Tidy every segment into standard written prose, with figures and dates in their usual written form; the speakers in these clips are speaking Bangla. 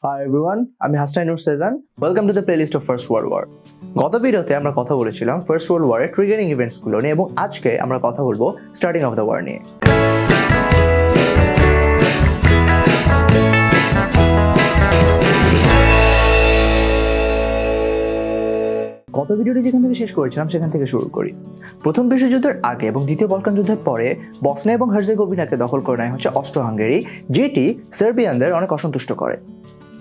Hi everyone, আমি Hasanur Sejan. Welcome to the playlist of First world War. গত ভিডিওতে আমরা কথা বলেছিলাম ফার্স্ট ওয়ার্ল্ড ওয়ারের ট্রিগারিং ইভেন্টসগুলো নিয়ে এবং আজকে আমরা কথা বলবো স্টার্টিং অফ দ্য ওয়ার নিয়ে। গত ভিডিওটি যেখান থেকে শেষ করেছিলাম সেখান থেকে শুরু করি। প্রথম বিশ্বযুদ্ধের আগে এবং দ্বিতীয় বলকান যুদ্ধের পরে বসনিয়া এবং হার্জেগোভিনাকে দখল করে নেয় হচ্ছে অস্ট্রো-হাঙ্গেরি, যেটি সার্বিয়ানদের অনেক অসন্তুষ্ট করে।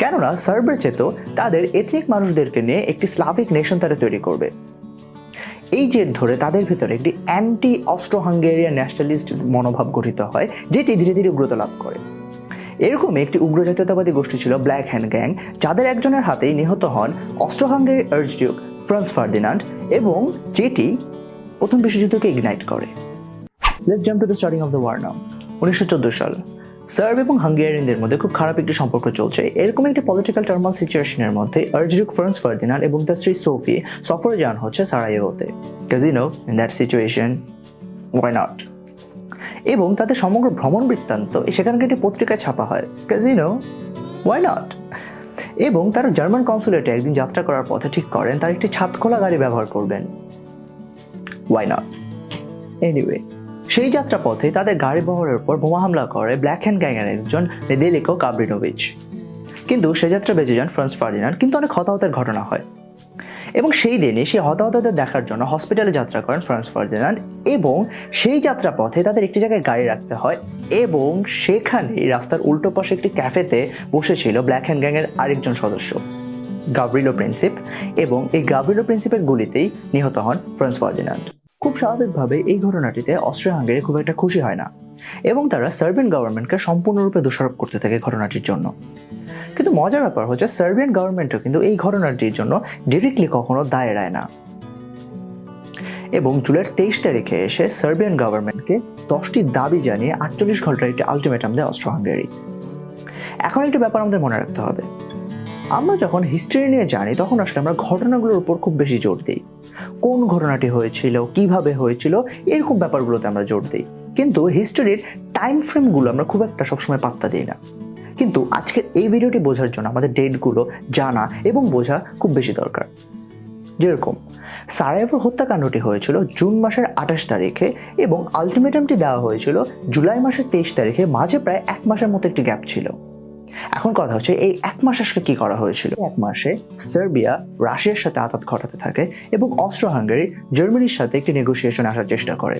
কেননা সার্বের চেতো তাদের এথনিক মানুষদেরকে নিয়ে একটি স্লাভিক নেশন তারা তৈরি করবে। এই জেদ ধরে তাদের ভিতরে একটি অ্যান্টি অস্ট্রো-হাঙ্গেরিয়ান ন্যাশনালিস্ট মনোভাব গঠিত হয়, যেটি ধীরে ধীরে উগ্রতা লাভ করে। এরকম একটি উগ্র জাতীয়তাবাদী গোষ্ঠী ছিল ব্ল্যাক হ্যান্ড গ্যাং, যাদের একজনের হাতেই নিহত হন অস্ট্রো-হাঙ্গেরির আর্চডিউক ফ্রান্স ফার্দিনান্ড, এবং যেটি প্রথম বিশ্বযুদ্ধকে ইগনাইট করে। Let's jump to the starting of the war now. 1914 সাল। সার্ব এবং হাঙ্গেরিয়ানদের মধ্যে খুব খারাপ একটি সম্পর্ক চলছে। এরকম একটি পলিটিক্যাল টার্মাল সিচুয়েশনের মধ্যে আর্চডিউক ফ্রান্স ফার্দিনান্ড এবং তার স্ত্রী সোফি সফরে যান হচ্ছে সারাইয়েভোতে। Because you know, in that situation, why not? এবং তাদের সমগ্র ভ্রমণ বৃত্তান্ত সেখানকার একটি পত্রিকায় ছাপা হয়। Because you know, why not? এবং তারা জার্মান কনসুলেটে একদিন যাত্রা করার পথে ঠিক করেন তার একটি ছাদখোলা গাড়ি ব্যবহার করবেন। Why not? Anyway, সেই যাত্রা পথে তাদের গাড়ি বহরের উপর বোমা হামলা করে ব্ল্যাক হ্যান্ড গ্যাংয়ের একজন নেদেলিকো কাব্রিনোভিচ। কিন্তু সে যাত্রা বেঁচে যান ফ্রান্স ফার্দিনান্ড, কিন্তু অনেক হতাহতের ঘটনা হয়। এবং সেই দিনই সেই হতাহতদের দেখার জন্য হসপিটালে যাত্রা করেন ফ্রান্স ফার্দিনান্ড, এবং সেই যাত্রা পথে তাদের একটি জায়গায় গাড়ি রাখতে হয়, এবং সেখানেই রাস্তার উল্টো পাশে একটি ক্যাফেতে বসেছিল ব্ল্যাক হ্যান্ড গ্যাংয়ের আরেকজন সদস্য গাব্রিলো প্রিন্সিপ, এবং এই গাব্রিলো প্রিন্সিপের গুলিতেই নিহত হন ফ্রান্স ফার্দিনান্ড। খুব স্বাভাবিকভাবে এই ঘটনাটিতে অস্ট্রিয়া-হাঙ্গেরি খুব একটা খুশি হয় না, এবং তারা সার্বিয়ান গভর্নমেন্টকে সম্পূর্ণরূপে দোষারোপ করতে থাকে ঘটনাটির জন্য। কিন্তু মজার ব্যাপার হচ্ছে সার্বিয়ান গভর্নমেন্টও কিন্তু এই ঘটনাটির জন্য ডিরেক্টলি কখনো দায় এড়ায় না, এবং জুলাইয়ের 23 তারিখে এসে সার্বিয়ান গভর্নমেন্টকে 10টি দাবি জানিয়ে 48 ঘন্টার একটি আলটিমেটাম দেয় অস্ট্রো-হাঙ্গেরি। এখন একটি ব্যাপার আমাদের মনে রাখতে হবে, আমরা যখন হিস্ট্রি নিয়ে জানি তখন আসলে আমরা ঘটনাগুলোর উপর খুব বেশি জোর দিই। কোন ঘটনাটি হয়েছিল, কিভাবে হয়েছিল, এরকম ব্যাপারগুলোতে আমরা জোর দিই, কিন্তু হিস্ট্রির টাইম ফ্রেমগুলো আমরা খুব একটা সবসময় পাত্তা দিই না। কিন্তু আজকের এই ভিডিওটি বোঝার জন্য আমাদের ডেটগুলো জানা এবং বোঝা খুব বেশি দরকার। যেরকম সারাইয়েভোর হত্যাকাণ্ডটি হয়েছিল জুন মাসের 28 তারিখে, এবং আলটিমেটামটি দেওয়া হয়েছিল জুলাই মাসের 23 তারিখে। মাঝে প্রায় 1 মাসের মতো একটি গ্যাপ ছিল। এখন কথা হচ্ছে এই 1 মাস আসলে কি করা হয়েছিল। 1 মাসে সার্বিয়া রাশিয়ার সাথে আঘাত ঘটাতে থাকে এবং অস্ট্রো-হাঙ্গেরি জার্মানির সাথে একটি নেগোসিয়েশন আসার চেষ্টা করে।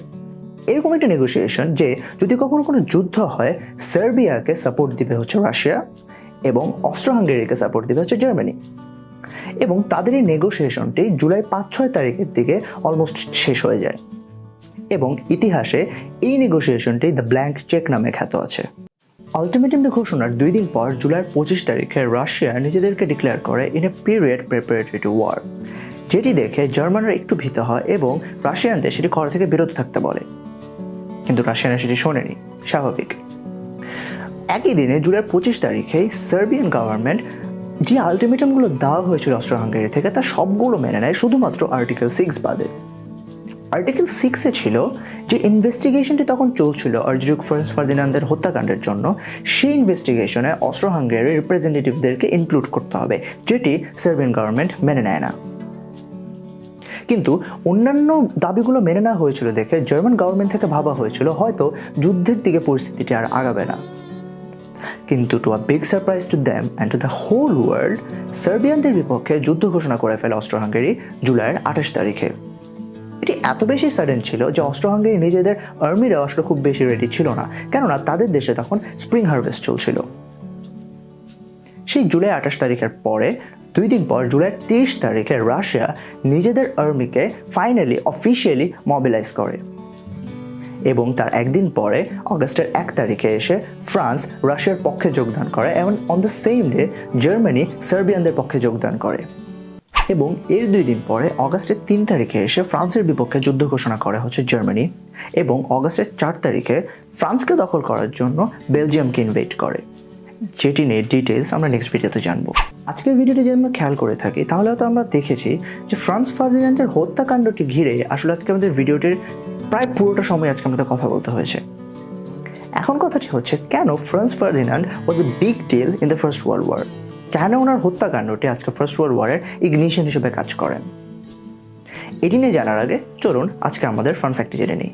এরকম একটি নেগোসিয়েশন যে যদি কখনো কোনো যুদ্ধ হয়, সার্বিয়াকে সাপোর্ট দিবে হচ্ছে রাশিয়া এবং অস্ট্রো-হাঙ্গেরিকে সাপোর্ট দিবে হচ্ছে জার্মানি। এবং তাদের এই নেগোসিয়েশনটি জুলাই 5-6 তারিখের দিকে অলমোস্ট শেষ হয়ে যায়, এবং ইতিহাসে এই নেগোসিয়েশনটি দ্য ব্ল্যাঙ্ক চেক নামে খ্যাত আছে। আলটিমেটামটি ঘোষণার 2 দিন পর জুলাইয়ের 25 তারিখে রাশিয়া নিজেদেরকে ডিক্লেয়ার করে in a period preparatory to war, যেটি দেখে জার্মানরা একটু ভীত হয় এবং রাশিয়ানদের সেটি করা থেকে বিরত থাকতে বলে। কিন্তু রাশিয়ানরা সেটি শোনেনি, স্বাভাবিক। একই দিনে জুলাইয়ের 25 তারিখে সার্বিয়ান গভর্নমেন্ট যে আলটিমেটামগুলো দেওয়া হয়েছিল অস্ট্রো-হাঙ্গেরি থেকে তার সবগুলো মেনে নেয়, শুধুমাত্র আর্টিকেল 6 বাদে। আর্টিকেল 6-এ ছিল যে ইনভেস্টিগেশনটি তখন চলছিল আর্চডিউক ফ্রান্স ফার্দিনান্ডের হত্যাকাণ্ডের জন্য, সেই ইনভেস্টিগেশনে অস্ট্রো-হাঙ্গেরির রিপ্রেজেন্টেটিভদেরকে ইনক্লুড করতে হবে, যেটি সার্বিয়ান গভর্নমেন্ট মেনে নেয় না। কিন্তু অন্যান্য দাবিগুলো মেনে নেওয়া হয়েছিল দেখে জার্মান গভর্নমেন্ট থেকে ভাবা হয়েছিল হয়তো যুদ্ধের দিকে পরিস্থিতিটি আর আগাবে না। কিন্তু to a big surprise to them and to the whole world, সার্বিয়ানদের বিপক্ষে যুদ্ধ ঘোষণা করে ফেলে অস্ট্রো-হাঙ্গেরি জুলাইয়ের 28 তারিখে। এটি এত বেশি সাডেন ছিল যে অস্ট্রো-হাঙ্গেরি নিজেদের আর্মিরাও আসলে খুব বেশি রেডি ছিল না, কেননা তাদের দেশে তখন স্প্রিং হারভেস্ট চলছিল। সেই জুলাই 28 তারিখের পরে 2 দিন পর জুলাইয়ের 30 তারিখে রাশিয়া নিজেদের আর্মিকে ফাইনালি অফিসিয়ালি মোবিলাইজ করে, এবং তার একদিন পরে অগাস্টের 1 তারিখে এসে ফ্রান্স রাশিয়ার পক্ষে যোগদান করে, এবং on the same day Germany সার্বিয়ানদের পক্ষে যোগদান করে। এবং এর 2 দিন পরে অগাস্টের 3 তারিখে এসে ফ্রান্সের বিপক্ষে যুদ্ধ ঘোষণা করে হচ্ছে জার্মানি, এবং অগাস্টের 4 তারিখে ফ্রান্সকে দখল করার জন্য বেলজিয়ামকে ইনভাইট করে, যেটি নিয়ে ডিটেলস আমরা নেক্সট ভিডিওতে জানবো। আজকের ভিডিওটি যদি আমরা খেয়াল করে থাকি তাহলে হয়তো আমরা দেখেছি যে ফ্রান্স ফার্দিনান্ডের হত্যাকাণ্ডটি ঘিরে আসলে আজকে আমাদের ভিডিওটির প্রায় পুরোটা সময় আজকে আমাদের কথা বলতে হয়েছে। এখন কথাটি হচ্ছে কেন Franz Ferdinand was a big deal in the first world war. কেন ওনার হত্যাকাণ্ডটি আজকে ফার্স্ট ওয়ার্ল্ড ওয়ারের ইগনিশন হিসেবে কাজ করেন। এটি নিয়ে জানার আগে চলুন আজকে আমাদের ফান ফ্যাক্টটি জেনে নিই।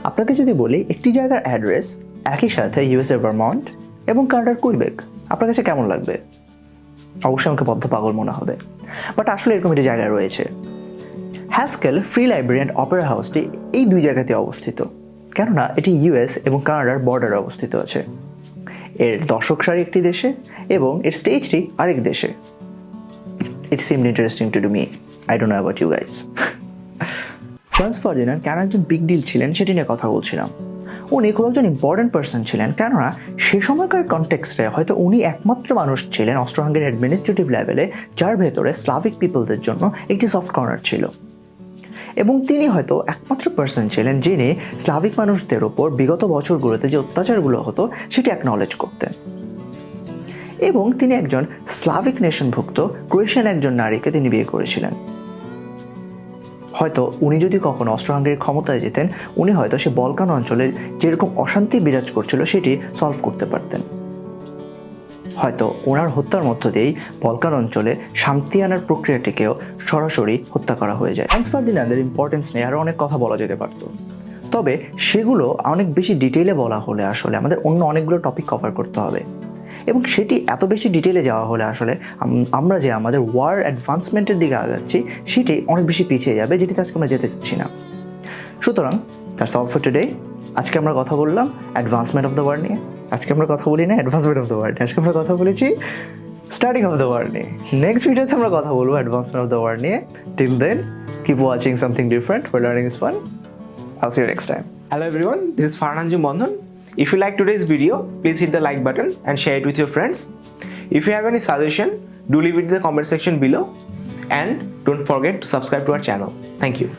আপনাকে যদি বলি একটি জায়গার অ্যাড্রেস একই সাথে ইউএসএ ভারমন্ট এবং কানাডার কুইবেক, আপনার কাছে কেমন লাগবে? অবশ্যই আমাকে বদ্ধ পাগল মনে হবে, বাট আসলে এরকম একটি জায়গায় রয়েছে। Haskell free library and opera হাউসটি এই দুই জায়গাতে অবস্থিত, কেননা এটি ইউএস এবং কানাডার বর্ডারে অবস্থিত আছে। এর দর্শক সারি একটি দেশে এবং এর স্টেজটি আরেক দেশে। It seemed interesting to do me, I don't know about you guys. Franz Ferdinand কেন একজন বিগ ডিল ছিলেন সেটি নিয়ে কথা বলছিলাম। উনি খুব একজন ইম্পর্টেন্ট পার্সন ছিলেন, কেননা সে সময়কার কনটেক্সটে হয়তো উনি একমাত্র মানুষ ছিলেন অস্ট্রো-হাঙ্গারি অ্যাডমিনিস্ট্রেটিভ লেভেলে যার ভেতরে স্লাভিক পিপলদের জন্য একটি সফট কর্নার ছিল, এবং তিনি হয়তো একমাত্র পার্সন ছিলেন যিনি স্লাভিক মানুষদের ওপর বিগত বছরগুলোতে যে অত্যাচারগুলো হতো সেটি অ্যাকনলেজ করতেন। এবং তিনি একজন স্লাভিক নেশনভুক্ত ক্রোয়েশিয়ান একজন নারীকে তিনি বিয়ে করেছিলেন। হয়তো উনি যদি কখনো অস্ট্রো-হাঙ্গারির ক্ষমতায় যেতেন, উনি হয়তো সে বলকান অঞ্চলে যেরকম অশান্তি বিরাজ করছিল সেটি সলভ করতে পারতেন। হয়তো ওনার হত্যার মধ্য দিয়েই বলকান অঞ্চলে শান্তি আনার প্রক্রিয়াটিকেও সরাসরি হত্যা করা হয়ে যায়। ফ্রান্স ফার্ডিনান্ডের ইম্পর্টেন্স নিয়ে আরও অনেক কথা বলা যেতে পারত, তবে সেগুলো অনেক বেশি ডিটেইলে বলা হলে আসলে আমাদের অন্য অনেকগুলো টপিক কভার করতে হবে, এবং সেটি এত বেশি ডিটেইলে যাওয়া হলে আসলে আমরা যে আমাদের ওয়ার অ্যাডভান্সমেন্টের দিকে আগাচ্ছি সেটি অনেক বেশি পিছিয়ে যাবে, যেটিতে আজকে আমরা যেতে চাচ্ছি না। সুতরাং দ্যাটস অল ফর টুডে। আজকে আমরা কথা বললাম অ্যাডভান্সমেন্ট অফ দ্য ওয়ার নিয়ে। আজকে আমরা কথা বলি না অ্যাডভান্সমেন্ট অফ দ্য ওয়ার নিয়ে, আজকে আমরা কথা বলেছি স্টার্টিং অফ দ্য ওয়ার নিয়ে। নেক্সট ভিডিওতে আমরা কথা বলবো অ্যাডভান্সমেন্ট অফ দ্য ওয়ার নিয়ে। Till then keep watching something different, where learning is fun. I'll see you next time. Hello everyone, this is Farhanju Bandhan. If you like today's video, please hit the like button and share it with your friends. If you have any suggestion, do leave it in the comment section below, and don't forget to subscribe to our channel. Thank you.